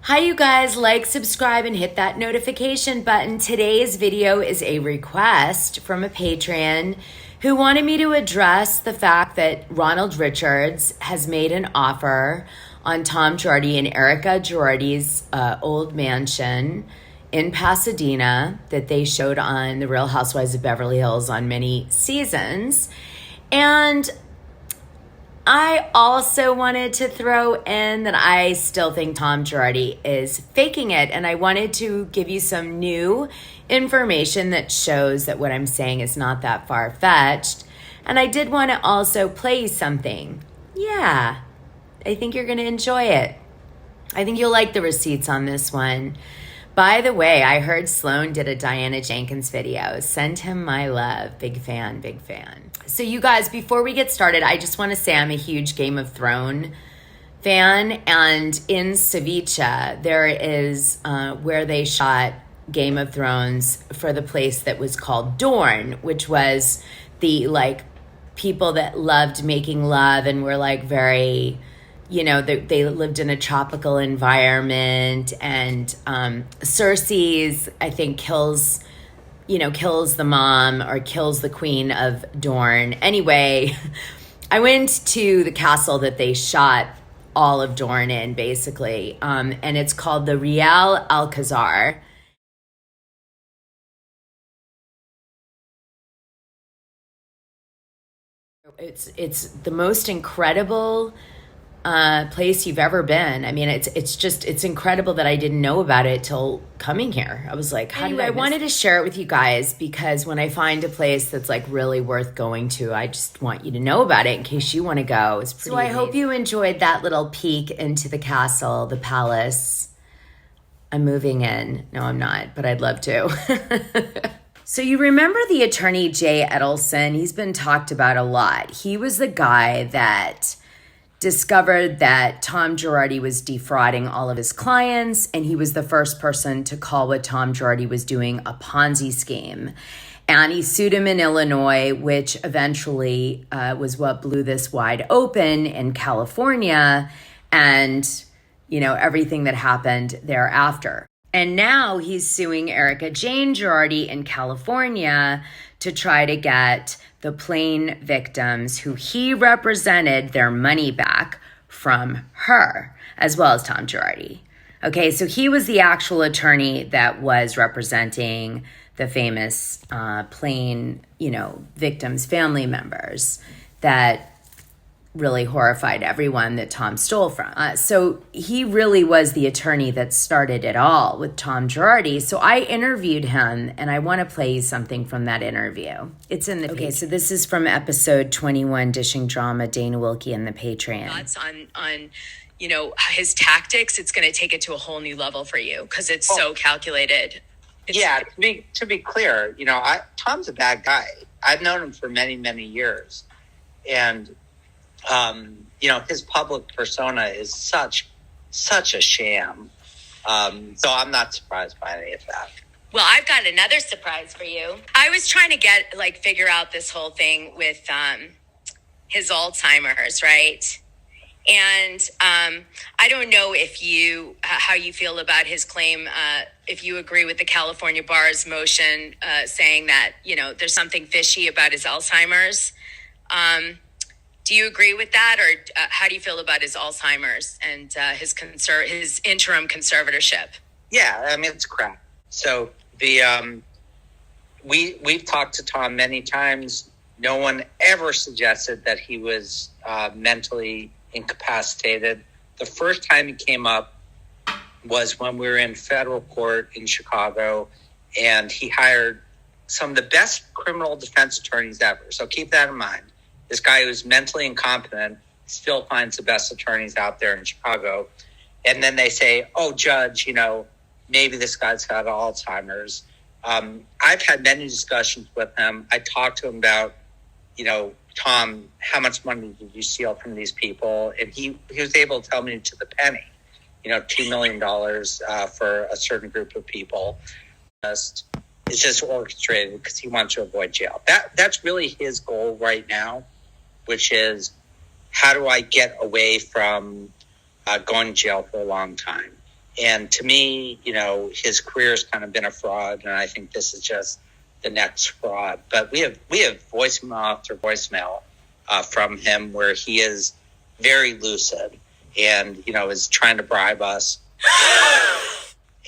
Hi, you guys. Like, subscribe, and hit that notification button. Today's video is a request from a patron who wanted me to address the fact that Ronald Richards has made an offer on Tom Girardi and Erika Girardi's old mansion in Pasadena that they showed on The Real Housewives of Beverly Hills on many seasons. And I also wanted to throw in that I still think Tom Girardi is faking it. And I wanted to give you some new information that shows that what I'm saying is not that far-fetched. And I did want to also play you something. Yeah, I think you're going to enjoy it. I think you'll like the receipts on this one. By the way, I heard Sloan did a Diana Jenkins video. Send him my love. Big fan, big fan. So you guys, before we get started, I just want to say I'm a huge Game of Thrones fan. And in Ceviche, there is where they shot Game of Thrones for the place that was called Dorne, which was the people that loved making love and were very... they lived in a tropical environment, and Cersei's, I think, kills the mom or kills the queen of Dorne. Anyway, I went to the castle that they shot all of Dorne in, basically, and it's called the Real Alcazar. It's the most incredible place you've ever been. I mean, it's incredible that I didn't know about it till coming here. I was like, I wanted to share it with you guys because when I find a place that's really worth going to, I just want you to know about it in case you want to go. It's pretty amazing. I hope you enjoyed that little peek into the castle, the palace. I'm moving in. No, I'm not, but I'd love to. So you remember the attorney Jay Edelson? He's been talked about a lot. He was the guy that discovered that Tom Girardi was defrauding all of his clients, and he was the first person to call what Tom Girardi was doing a Ponzi scheme. And he sued him in Illinois, which eventually was what blew this wide open in California, and everything that happened thereafter. And now he's suing Erika Jane Girardi in California to try to get the plane victims who he represented their money back from her, as well as Tom Girardi. Okay, so he was the actual attorney that was representing the famous plane, victims' family members that really horrified everyone that Tom stole from. So he really was the attorney that started it all with Tom Girardi. So I interviewed him, and I want to play you something from that interview. It's in the Okay, so this is from episode 21, Dishing Drama, Dana Wilkie and the Patreon. Thoughts on his tactics. It's going to take it to a whole new level for you because it's so calculated. To be clear, Tom's a bad guy. I've known him for many, many years. And his public persona is such a sham. So I'm not surprised by any of that. Well, I've got another surprise for you. I was trying to figure out this whole thing with his Alzheimer's, right? And I don't know how you feel about his claim, if you agree with the California bar's motion saying that, there's something fishy about his Alzheimer's. Do you agree with that, or how do you feel about his Alzheimer's and his interim conservatorship? Yeah, I mean, it's crap. So we've talked to Tom many times. No one ever suggested that he was mentally incapacitated. The first time he came up was when we were in federal court in Chicago, and he hired some of the best criminal defense attorneys ever. So keep that in mind. This guy who's mentally incompetent still finds the best attorneys out there in Chicago. And then they say, oh, judge, maybe this guy's got Alzheimer's. I've had many discussions with him. I talked to him about, Tom, how much money did you steal from these people? And he was able to tell me to the penny, $2 million for a certain group of people. It's just orchestrated because he wants to avoid jail. That's really his goal right now, which is how do I get away from going to jail for a long time? And to me, his career has kind of been a fraud, and I think this is just the next fraud. But we have voicemail after voicemail from him where he is very lucid and, is trying to bribe us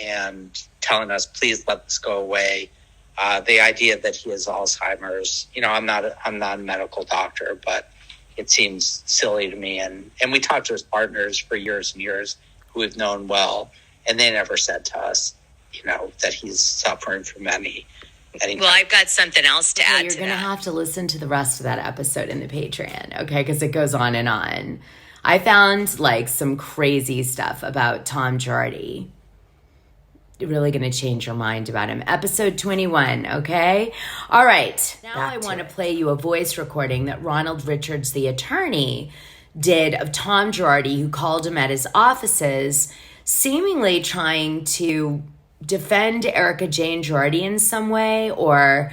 and telling us, please let this go away. The idea that he has Alzheimer's, I'm not a medical doctor, but it seems silly to me. And we talked to his partners for years and years who we've known well, and they never said to us, that he's suffering from any. Well, I've got something else to add to that. You're going to have to listen to the rest of that episode in the Patreon, okay? Because it goes on and on. I found some crazy stuff about Tom Girardi. Really going to change your mind about him. Episode 21, okay? All right. Now I want to play you a voice recording that Ronald Richards, the attorney, did of Tom Girardi, who called him at his offices, seemingly trying to defend Erika Jane Girardi in some way, or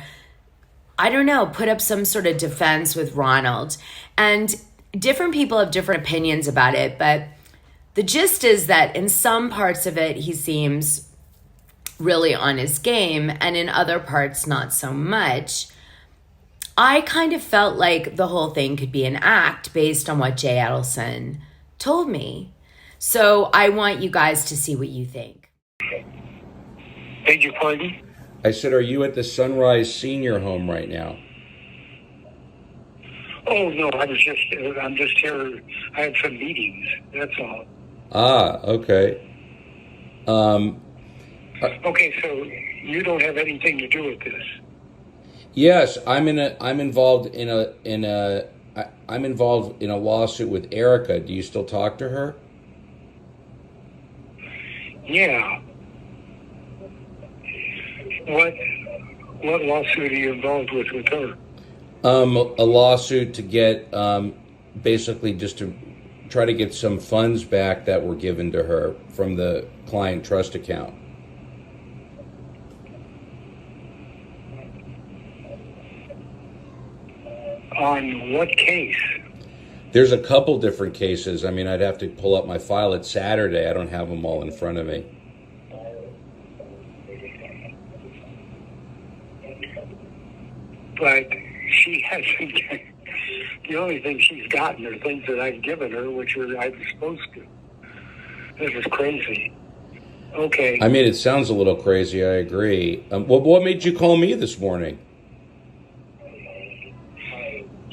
I don't know, put up some sort of defense with Ronald. And different people have different opinions about it, but the gist is that in some parts of it, he seems really on his game, and in other parts, not so much. I kind of felt like the whole thing could be an act based on what Jay Adelson told me. So I want you guys to see what you think. Beg your pardon? I said, are you at the Sunrise Senior Home right now? Oh, no, I'm just here. I had some meetings, that's all. Ah, okay. Okay, so you don't have anything to do with this? Yes, I'm involved in a lawsuit with Erika. Do you still talk to her? Yeah. What lawsuit are you involved with her? A lawsuit to get basically just to try to get some funds back that were given to her from the client trust account. On what case? There's a couple different cases. I mean, I'd have to pull up my file. It's Saturday. I don't have them all in front of me. But she hasn't. The only thing she's gotten are things that I've given her, which I was supposed to. This is crazy. Okay. I mean, it sounds a little crazy. I agree. What made you call me this morning?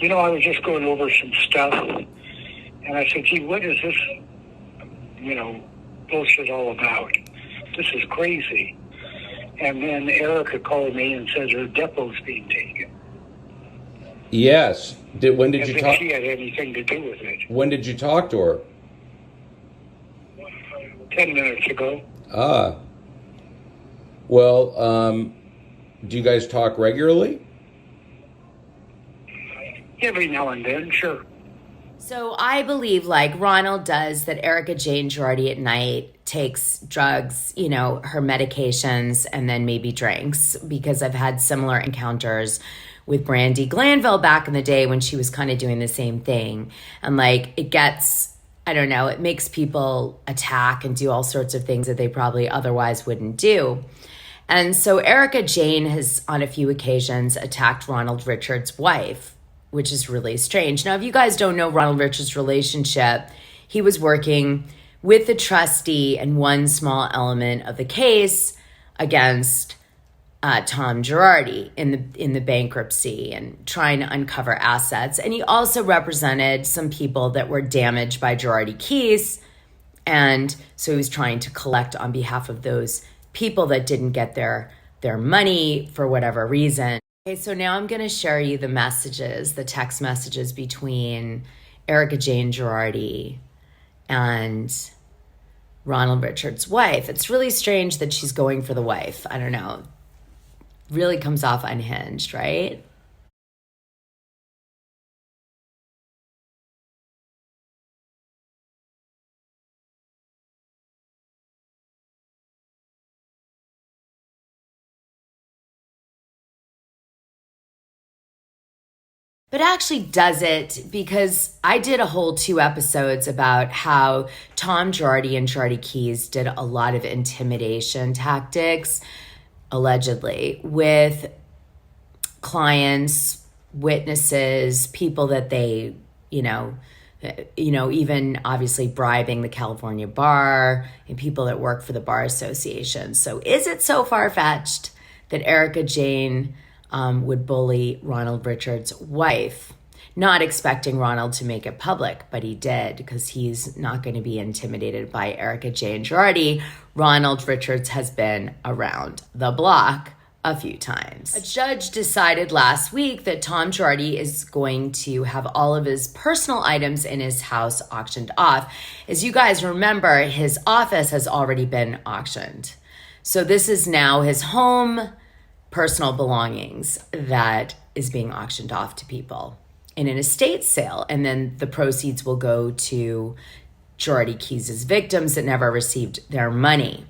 I was just going over some stuff, and I said, gee, what is this, bullshit all about? This is crazy. And then Erika called me and says her depot's being taken. Yes. When did you talk? She had anything to do with it. When did you talk to her? 10 minutes ago. Ah. Well, do you guys talk regularly? Every now and then, sure. So I believe, like Ronald does, that Erika Jane Girardi at night takes drugs, her medications, and then maybe drinks, because I've had similar encounters with Brandy Glanville back in the day when she was kind of doing the same thing. And it gets, I don't know, it makes people attack and do all sorts of things that they probably otherwise wouldn't do. And so Erika Jane has, on a few occasions, attacked Ronald Richards' wife, which is really strange. Now, if you guys don't know Ronald Richards' relationship, he was working with the trustee and one small element of the case against Tom Girardi in the bankruptcy and trying to uncover assets. And he also represented some people that were damaged by Girardi Keys. And so he was trying to collect on behalf of those people that didn't get their money for whatever reason. Okay, so now I'm going to share you the text messages between Erika Jane Girardi and Ronald Richards' wife. It's really strange that she's going for the wife. I don't know. Really comes off unhinged, right? but actually does it, because I did a whole 2 episodes about how Tom Girardi and Girardi Keys did a lot of intimidation tactics, allegedly, with clients, witnesses, people that they, even obviously bribing the California bar and people that work for the Bar Association. So is it so far-fetched that Erika Jayne would bully Ronald Richards' wife, not expecting Ronald to make it public, but he did, because he's not going to be intimidated by Erika Jayne Girardi. Ronald Richards has been around the block a few times. A judge decided last week that Tom Girardi is going to have all of his personal items in his house auctioned off. As you guys remember, his office has already been auctioned. So this is now his home, personal belongings that is being auctioned off to people in an estate sale. And then the proceeds will go to Girardi Keys' victims that never received their money.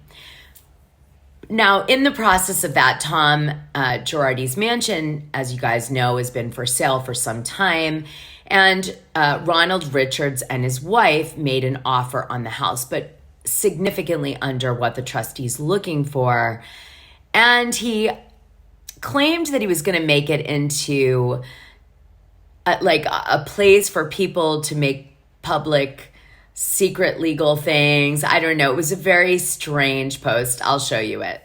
Now, in the process of that, Tom Girardi's mansion, as you guys know, has been for sale for some time. And Ronald Richards and his wife made an offer on the house, but significantly under what the trustee's looking for. And he claimed that he was going to make it into a place for people to make public secret legal things. I don't know. It was a very strange post. I'll show you it.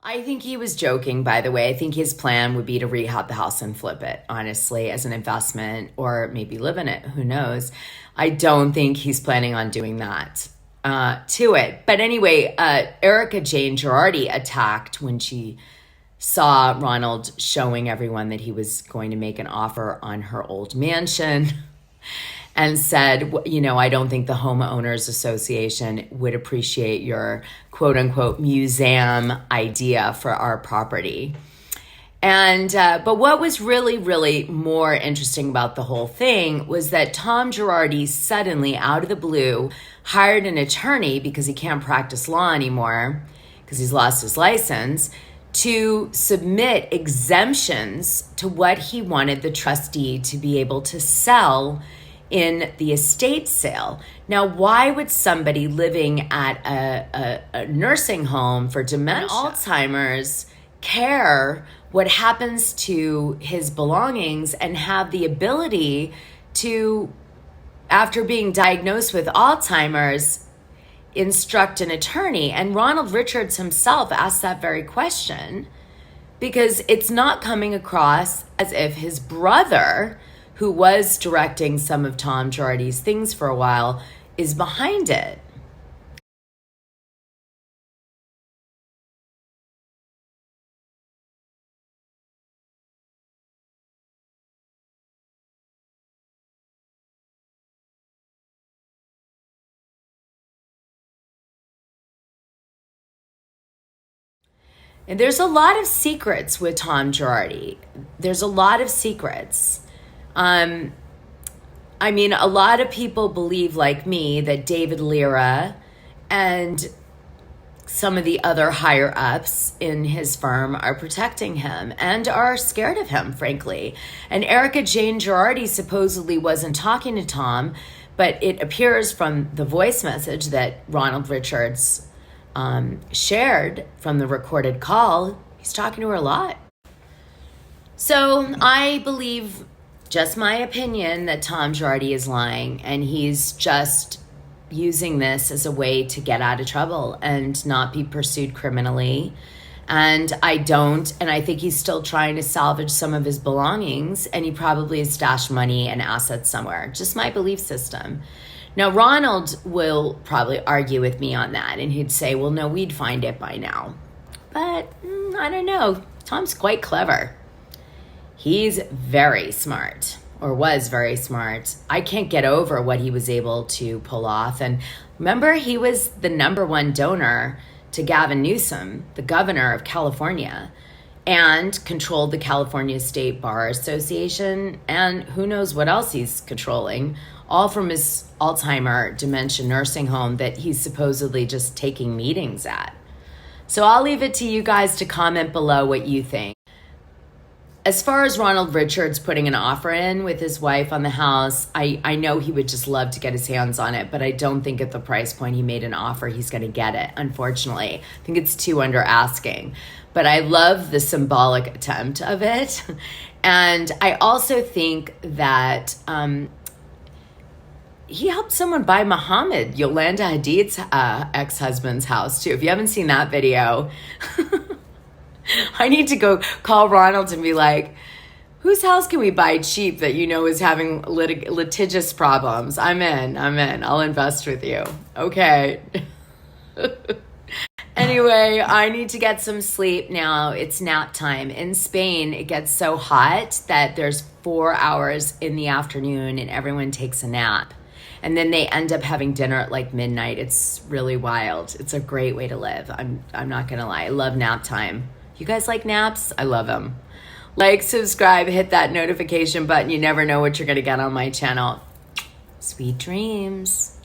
I think he was joking, by the way. I think his plan would be to rehab the house and flip it, honestly, as an investment, or maybe live in it. Who knows? I don't think he's planning on doing that to it. But anyway, Erika Jayne Girardi attacked when she saw Ronald showing everyone that he was going to make an offer on her old mansion, and said, I don't think the Homeowners Association would appreciate your quote unquote museum idea for our property. And, but what was really, really more interesting about the whole thing was that Tom Girardi suddenly, out of the blue, hired an attorney, because he can't practice law anymore, because he's lost his license, to submit exemptions to what he wanted the trustee to be able to sell in the estate sale. Now, why would somebody living at a nursing home for dementia, Alzheimer's, care what happens to his belongings and have the ability to, after being diagnosed with Alzheimer's, instruct an attorney? And Ronald Richards himself asked that very question, because it's not coming across as if his brother, who was directing some of Tom Girardi's things for a while, is behind it. And there's a lot of secrets with Tom Girardi. There's a lot of secrets. I mean, a lot of people believe, like me, that David Lira and some of the other higher ups in his firm are protecting him and are scared of him, frankly. And Erika Jayne Girardi supposedly wasn't talking to Tom, but it appears from the voice message that Ronald Richards shared from the recorded call, he's talking to her a lot. So I believe, just my opinion, that Tom Girardi is lying, and he's just using this as a way to get out of trouble and not be pursued criminally. And I think he's still trying to salvage some of his belongings, and he probably has stashed money and assets somewhere. Just my belief system. Now, Ronald will probably argue with me on that, and he'd say, well, no, we'd find it by now. But I don't know. Tom's quite clever. He's very smart, or was very smart. I can't get over what he was able to pull off. And remember, he was the #1 donor to Gavin Newsom, the governor of California, and controlled the California State Bar Association, and who knows what else he's controlling, all from his Alzheimer dementia nursing home that he's supposedly just taking meetings at. So I'll leave it to you guys to comment below what you think. As far as Ronald Richards putting an offer in with his wife on the house, I know he would just love to get his hands on it, but I don't think at the price point he made an offer he's going to get it, unfortunately. I think it's too under asking. But I love the symbolic attempt of it. And I also think that he helped someone buy Muhammad, Yolanda Hadid's ex-husband's house, too. If you haven't seen that video... I need to go call Ronald and be like, whose house can we buy cheap that you know is having litigious problems? I'm in. I'll invest with you. Okay. Anyway, I need to get some sleep now. It's nap time. In Spain, it gets so hot that there's 4 hours in the afternoon and everyone takes a nap. And then they end up having dinner at like midnight. It's really wild. It's a great way to live. I'm not going to lie. I love nap time. You guys like naps? I love them. Like, subscribe, hit that notification button. You never know what you're going to get on my channel. Sweet dreams.